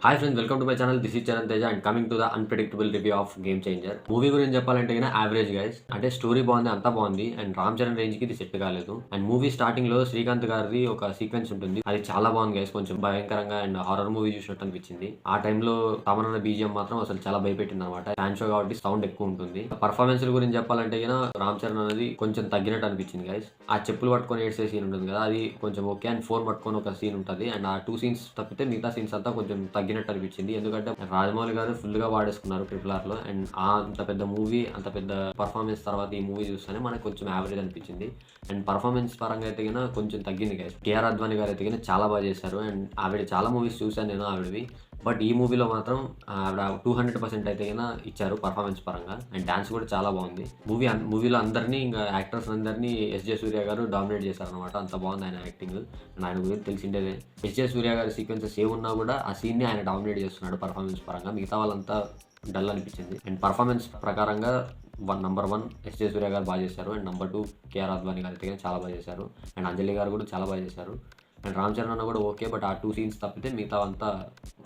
Hi friends, welcome to my channel. This is Charan Teja and coming to the unpredictable review of game changer. Movie గురించి చెప్పాలంటే గిన average guys. అంటే story బాగుంది, అంతా బాగుంది. అండ్ రామ్ చరణ్ రేంజ్‌కి ఇది సెట్ కాలేదు. అండ్ మూవీ స్టార్టింగ్‌లో శ్రీకాంత్ గారిది ఒక సీక్వెన్స్ ఉంటుంది. అది చాలా బాగుంది గైస్. కొంచెం భయంకరంగా అండ్ హారర్ మూవీ చూసినట్టు అనిపించింది. ఆ టైంలో తమన్ బీజీఎం మాత్రం అసలు చాలా భయపెట్టిందనమాట. ఫ్యాన్ షో కాబట్టి సౌండ్ ఎక్కువ ఉంటుంది. పర్ఫార్మెన్స్‌ల గురించి చెప్పాలంటే గిన రామ్ చరణ్ అనేది కొంచెం తగ్గినట్టు అనిపించింది గైస్. ఆ చెప్పులు పట్టుకొని ఏడ్చే సీన్ ఉంటుంది కదా, అది కొంచెం ఓకే. అండ్ ఫోన్ పట్టుకొని ఒక సీన్ ఉంటుంది. అండ్ ఆ 2 సీన్స్ తప్పితే మిగతా సీన్స్ అంతా కొంచెం తగ్గినట్టు అనిపించింది. ఎందుకంటే రాజమౌళి గారు ఫుల్‌గా వాడేసుకున్నారు RRRలో. అండ్ అంత పెద్ద మూవీ, అంత పెద్ద పర్ఫార్మెన్స్ తర్వాత ఈ మూవీ చూస్తేనే మనకు కొంచెం యావరేజ్ అనిపించింది. అండ్ పర్ఫార్మెన్స్ పరంగా అయితే గిన కొంచెం తగ్గింది గైస్. కేఆర్ అద్వాని గారు అయితే గిన చాలా బాగా చేశారు. అండ్ ఆవిడ చాలా మూవీస్ చూసాను నేను ఆవిడవి. బట్ ఈ మూవీలో మాత్రం ఆవిడ 200% అయితే గిన ఇచ్చారు పర్ఫార్మెన్స్ పరంగా. అండ్ డాన్స్ కూడా చాలా బాగుంది. మూవీలో అందరినీ, ఇంకా యాక్టర్స్ అందరినీ ఎస్‌జే సూర్య గారు డామినేట్ చేశారనమాట. అంత బాగుంది ఆయన యాక్టింగ్. అండ్ ఆయన గురించి తెలిసిండేదే. ఎస్‌జే సూర్య గారి సీక్వెన్సెస్ ఏమున్నా కూడా ఆ సీన్‌ని ఆయన డామినేట్ చేస్తున్నాడు పర్ఫార్మెన్స్ పరంగా. మిగతా వాళ్ళంతా డల్ అనిపించింది. అండ్ పర్ఫార్మెన్స్ ప్రకారంగా నంబర్ 1 ఎస్‌జే సూర్య గారు బాగా చేశారు. అండ్ నంబర్ 2 కేఆర్ అద్వాని గారు అయితే చాలా బాగా చేశారు. అండ్ అంజలి గారు కూడా చాలా బాగా చేశారు. అండ్ రామ్ చరణ్ అన్న కూడా ఓకే. బట్ ఆ 2 సీన్స్ తప్పితే మిగతావంతా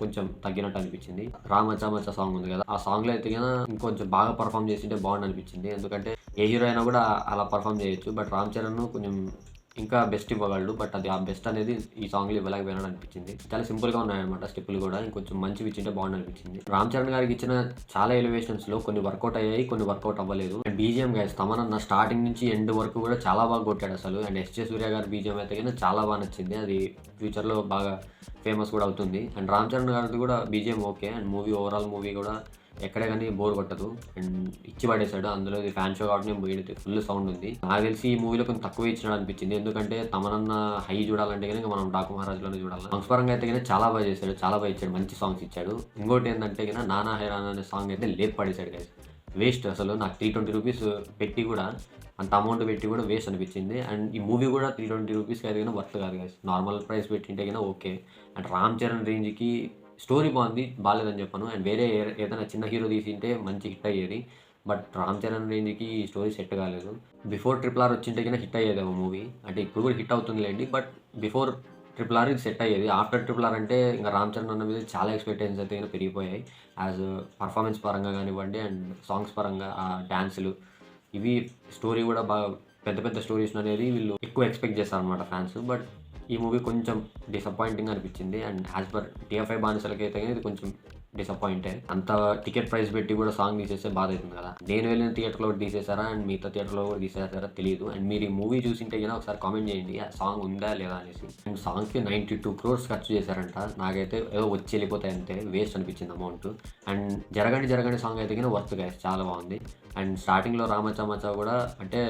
కొంచెం తగ్గినట్టు అనిపించింది. 'రా మచ్చా మచ్చా' సాంగ్ ఉంది కదా, ఆ సాంగ్‌లో అయితే గిన ఇంకొంచెం బాగా పర్ఫార్మ్ చేసింటే బాగుండు అనిపించింది. ఎందుకంటే ఏ హీరో అయినా కూడా అలా పర్ఫార్మ్ చేయొచ్చు. బట్ రామ్ చరణ్ కొంచెం ఇంకా బెస్ట్ ఇవ్వగలడు. బట్ అది ఆ బెస్ట్ అనేది ఈ సాంగ్‌లో ఇవ్వలేకపోయినాడు అనిపించింది. చాలా సింపుల్‌గా ఉన్నాయన్నమాట స్టెప్పులు కూడా. ఇంకొంచెం మంచివి ఇచ్చింటే బాగుండు అనిపించింది. రామ్ చరణ్ గారికి ఇచ్చిన చాలా ఎలివేషన్స్‌లో కొన్ని వర్కౌట్ అయ్యాయి, కొన్ని వర్కౌట్ అవ్వలేదు. అండ్ బీజీఎం గైస్, తమన్ అన్న స్టార్టింగ్ నుంచి ఎండ్ వరకు కూడా చాలా బాగా కొట్టాడు అసలు. అండ్ ఎస్‌జే సూర్య గారి బీజీఎం అయితే గిన చాలా బాగా నచ్చింది. అది ఫ్యూచర్‌లో బాగా ఫేమస్ కూడా అవుతుంది. అండ్ రామ్ చరణ్ గారిది కూడా BGM okay. And overall movie కూడా ఎక్కడే గాని బోర్ కొట్టదు. అండ్ ఇచ్చి పడేసాడు. అందులో ఇది ఫ్యాన్ షో కాబట్టి నేను పోయింది. ఫుల్ సౌండ్ ఉంది. నాకు తెలిసి ఈ మూవీలో కొంచెం తక్కువ ఇచ్చినాడు అనిపించింది. ఎందుకంటే తమనన్న హై చూడాలంటే గనుక మనం 'డాకు మహారాజ్‌లోనే' చూడాలి. సాంగ్స్ పరంగా అయితే గనుక చాలా బాగా చేశాడు. చాలా బాగా ఇచ్చాడు. మంచి సాంగ్స్ ఇచ్చాడు. ఇంకోటి ఏందంటే గనుక 'నానా హైరానా' అనే సాంగ్ అయితే లేపి పడేసాడు గైస్. వేస్ట్ అసలు. నాకు ₹320 పెట్టి కూడా, అంత అమౌంట్ పెట్టి కూడా వేస్ట్ అనిపించింది. అండ్ ఈ మూవీ కూడా ₹320 అయితే గనుక వర్త్ కాదు గైస్. నార్మల్ ప్రైస్ పెట్టింటే గనుక ఓకే. అండ్ రామ్ చరణ్ రేంజ్‌కి స్టోరీ బాగుంది, బాలేదని చెప్పను. అండ్ వేరే ఏదైనా చిన్న హీరో తీసింటే మంచి హిట్ అయ్యేది. బట్ రామ్ చరణ్ రేంజ్‌కి ఈ స్టోరీ సెట్ కాలేదు. బిఫోర్ RRR వచ్చింటే గిన హిట్ అయ్యేదేమో మూవీ. అంటే ఇప్పుడు కూడా హిట్ అవుతుందిలేండి. బట్ బిఫోర్ RRR ఇది సెట్ అయ్యేది. ఆఫ్టర్ RRR అంటే ఇంక రామ్ చరణ్ అన్న మీద చాలా ఎక్స్‌పెక్టేషన్స్ అయితే గిన పెరిగిపోయాయి. యాజ్ పర్ఫార్మెన్స్ పరంగా కానివ్వండి, అండ్ సాంగ్స్ పరంగా, ఆ డాన్సులు, ఇవి స్టోరీ కూడా బాగా పెద్ద పెద్ద స్టోరీస్ అనేది వీళ్ళు ఎక్కువ ఎక్స్‌పెక్ట్ చేస్తారనమాట ఫ్యాన్స్. బట్ ఈ మూవీ కొంచెం డిసప్పాయింటింగ్ అనిపించింది. అండ్ యాజ్ పర్ టీఎఫ్ఐ బానిసలకైతే ఇది కొంచెం డిసప్పాయింటే. అంత టికెట్ ప్రైస్ పెట్టి కూడా సాంగ్ తీసేస్తే బాధ అవుతుంది కదా. నేను వెళ్ళిన థియేటర్‌లో ఒకటి తీసేసారా, అండ్ మిగతా థియేటర్‌లో కూడా తీసేసారా తెలీదు. అండ్ మీరు ఈ మూవీ చూసింటే గిన ఒకసారి కామెంట్ చేయండి, ఆ సాంగ్ ఉందా లేదా అనేసి. అండ్ సాంగ్‌కి 92 క్రోర్స్ ఖర్చు చేశారంట. నాకైతే ఏదో వచ్చి వెళ్ళిపోతాయి అంతే, వేస్ట్ అనిపించింది అమౌంట్. అండ్ 'జరగండి జరగండి' సాంగ్ అయితే గిన వర్త్ గైస్, చాలా బాగుంది. అండ్ స్టార్టింగ్‌లో 'రా మచ్చా మచ్చా' కూడా అంటే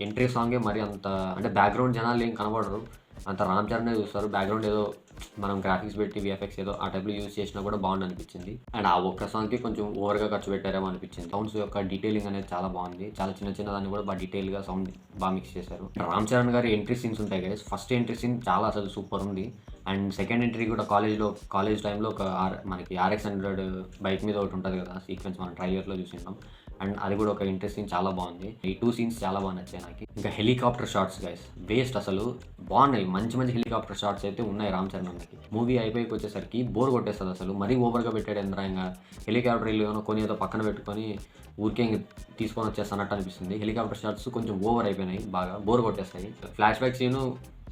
ఎంట్రీ సాంగే మరి అంత, అంటే బ్యాక్‌గ్రౌండ్ జనాలు ఏం కనపడరు. అంత రామ్ చరణే చూస్తారు. బ్యాక్‌గ్రౌండ్ ఏదో మనం గ్రాఫిక్స్ పెట్టి వీఎఫ్ఎక్స్ ఏదో ఆ టైప్‌లో యూజ్ చేసినా కూడా బాగుండు అనిపించింది. అండ్ ఆ ఒక్క సాంగ్‌కి కొంచెం ఓవర్‌గా ఖర్చు పెట్టారేమో అనిపించింది. సౌండ్స్ యొక్క డీటెయిలింగ్ అనేది చాలా బాగుంది. చాలా చిన్న చిన్న దాన్ని కూడా బాగా డీటెయిల్‌గా సౌండ్ బాగా మిక్స్ చేశారు. రామ్ చరణ్ గారి ఎంట్రీ సీన్స్ ఉంటాయి గైస్. ఫస్ట్ ఎంట్రీ సీన్ చాలా అసలు సూపర్ ఉంది. అండ్ సెకండ్ ఎంట్రీ కూడా కాలేజ్ టైంలో ఒక మనకి RX 100 బైక్ మీద ఒకటి ఉంటది కదా సీక్వెన్స్, మనం ట్రైలర్‌లో చూసింటాం. అండ్ అది కూడా ఒక ఇంట్రెస్టింగ్, చాలా బాగుంది. ఈ 2 సీన్స్ చాలా బాగా నచ్చాయి నాకు. ఇంకా హెలికాప్టర్ షాట్స్ గైస్, వేస్ట్ అసలు. బాగున్నాయి, మంచి మంచి హెలికాప్టర్ షాట్స్ అయితే ఉన్నాయి రామ్ చరణ్ అన్నకి. మూవీ అయిపోయికి వచ్చేసరికి బోర్ కొట్టేస్తుంది అసలు. మరీ ఓవర్‌గా పెట్టాడు ఏందిరా, ఇంకా హెలికాప్టర్ కొని ఏదో పక్కన పెట్టుకొని ఊరికే ఇంక తీసుకొని వచ్చేస్తానట్టు అనిపిస్తుంది. హెలికాప్టర్ షాట్స్ కొంచెం ఓవర్ అయిపోయినాయి, బాగా బోర్ కొట్టేస్తాయి. ఫ్లాష్ బ్యాక్ సీను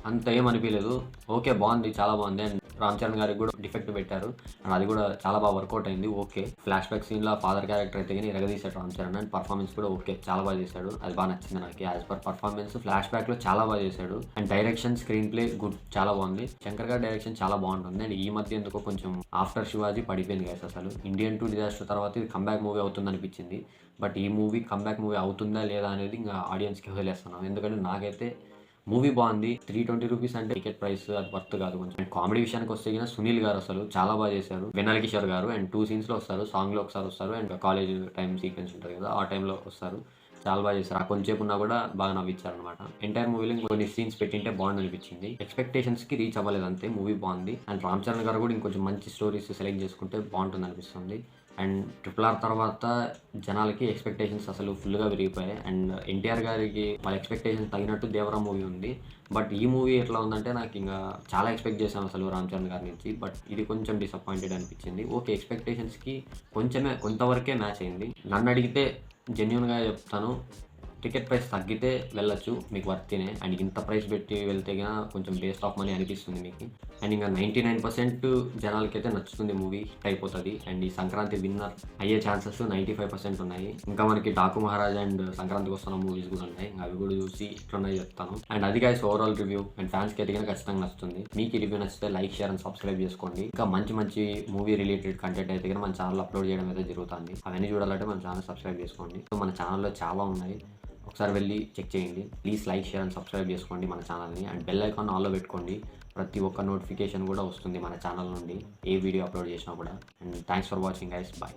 అంత ఏం అనిపించలేదు. ఓకే, బాగుంది, చాలా బాగుంది. అండ్ రామ్ చరణ్ గారికి కూడా డిఫెక్ట్ పెట్టారు. అండ్ అది కూడా చాలా బాగా వర్కౌట్ అయింది. ఓకే, ఫ్లాష్ బ్యాక్ సీన్‌లో ఫాదర్ క్యారెక్టర్ అయితే కానీ ఎరగదీశాడు రామ్ చరణ్. అండ్ పర్ఫార్మెన్స్ కూడా ఓకే, చాలా బాగా చేశాడు. అది బాగా నచ్చింది నాకు. యాజ్ పర్ పర్ఫార్మెన్స్ ఫ్లాష్ బ్యాక్‌లో చాలా బాగా చేశాడు. And direction, screen play good, చాలా బాగుంది. శంకర్ గారి డైరెక్షన్ చాలా బాగుంటుంది. అండ్ ఈ మధ్య ఎందుకో కొంచెం ఆఫ్టర్ శివాజీ పడిపోయింది గైస్ అసలు. ఇండియన్ 2 డిజాస్టర్ తర్వాత ఇది కమ్‌బ్యాక్ మూవీ అవుతుంది అనిపించింది. బట్ ఈ మూవీ కమ్‌బ్యాక్ మూవీ అవుతుందా లేదా అనేది ఇంకా ఆడియన్స్‌కి వదిలేస్తున్నాం. ఎందుకంటే నాకైతే మూవీ బాగుంది. ₹320 అంటే టికెట్ ప్రైస్ అది వర్త్ కాదు కొంచెం. అండ్ కామెడీ విషయానికి వస్తే గిన సునీల్ గారు అసలు చాలా బాగా చేశారు. వెన్నెల కిషోర్ గారు అండ్ 2 సీన్స్‌లో వస్తారు. సాంగ్‌లో ఒకసారి వస్తారు. అండ్ కాలేజ్ టైమ్ సీక్వెన్స్ ఉంటది కదా, ఆ టైంలో వస్తారు. చాలా బాగా చేశారు. ఆ కొంచెంసేపు ఉన్నా కూడా బాగా నవ్విచ్చారనమాట. ఎంటైర్ మూవీలో కొన్ని సీన్స్ పెట్టింటే బాగుంది అనిపించింది. ఎక్స్పెక్టేషన్స్కి రీచ్ అవ్వలేదు అంతే. మూవీ బాగుంది. అండ్ రామ్ చరణ్ గారు కూడా ఇంకొంచెం మంచి స్టోరీస్ సెలెక్ట్ చేసుకుంటే బాగుంటుంది అనిపిస్తుంది. అండ్ RRR తర్వాత జనాలకి ఎక్స్పెక్టేషన్స్ అసలు ఫుల్గా విరిగిపోయాయి. అండ్ ఎన్టీఆర్ గారికి వాళ్ళ ఎక్స్పెక్టేషన్స్ తగినట్టు దేవరా మూవీ ఉంది. బట్ ఈ మూవీ ఎట్లా ఉందంటే నాకు ఇంకా చాలా ఎక్స్పెక్ట్ చేశాను అసలు రామ్ చరణ్ గారి నుంచి. బట్ ఇది కొంచెం డిసప్పాయింటెడ్ అనిపించింది. ఓకే, ఎక్స్పెక్టేషన్స్కి కొంతవరకే మ్యాచ్ అయింది. నన్ను అడిగితే జెన్యూన్గా చెప్తాను, టికెట్ ప్రైస్ తగ్గితే వెళ్ళొచ్చు, మీకు వర్తినే. అండ్ ఇంత ప్రైస్ పెట్టి వెళ్తే కొంచెం వేస్ట్ ఆఫ్ మనీ అనిపిస్తుంది మీకు. అండ్ ఇంకా 99% జనాలకైతే నచ్చుతుంది, మూవీ హిట్ అయిపోతుంది. అండ్ ఈ సంక్రాంతి విన్నర్ అయ్యే ఛాన్సెస్ 95% ఉన్నాయి. ఇంకా మనకి డాకు మహారాజ్ అండ్ సంక్రాంతికి వస్తున్న మూవీస్ కూడా ఉన్నాయి. అవి కూడా చూసి ఇట్లున్నాయి చెప్తాను. అండ్ అది గైస్ ఓవరాల్ రివ్యూ. అండ్ ఫ్యాన్స్కి అయితే ఖచ్చితంగా నచ్చుతుంది. మీకు ఈ రివ్యూ నచ్చితే లైక్, షేర్ అండ్ సబ్స్క్రైబ్ చేసుకోండి. ఇంకా మంచి మూవీ రిలేటెడ్ కంటెంట్ అయితే మన ఛానల్ అప్లోడ్ చేయడం అయితే జరుగుతుంది. అవన్నీ చూడాలంటే మన ఛానల్ సబ్స్క్రైబ్ చేసుకోండి. సో మన ఛానల్లో చాలా ఉన్నాయి, ఒకసారి వెళ్ళి చెక్ చేయండి. Please like, share and subscribe చేసుకోండి మన ఛానల్ని. అండ్ బెల్ ఐకాన్ ఆన్లో పెట్టుకోండి. ప్రతి ఒక్క నోటిఫికేషన్ కూడా వస్తుంది మన ఛానల్ నుండి, ఏ వీడియో అప్లోడ్ చేసినా కూడా. And thanks for watching guys. Bye.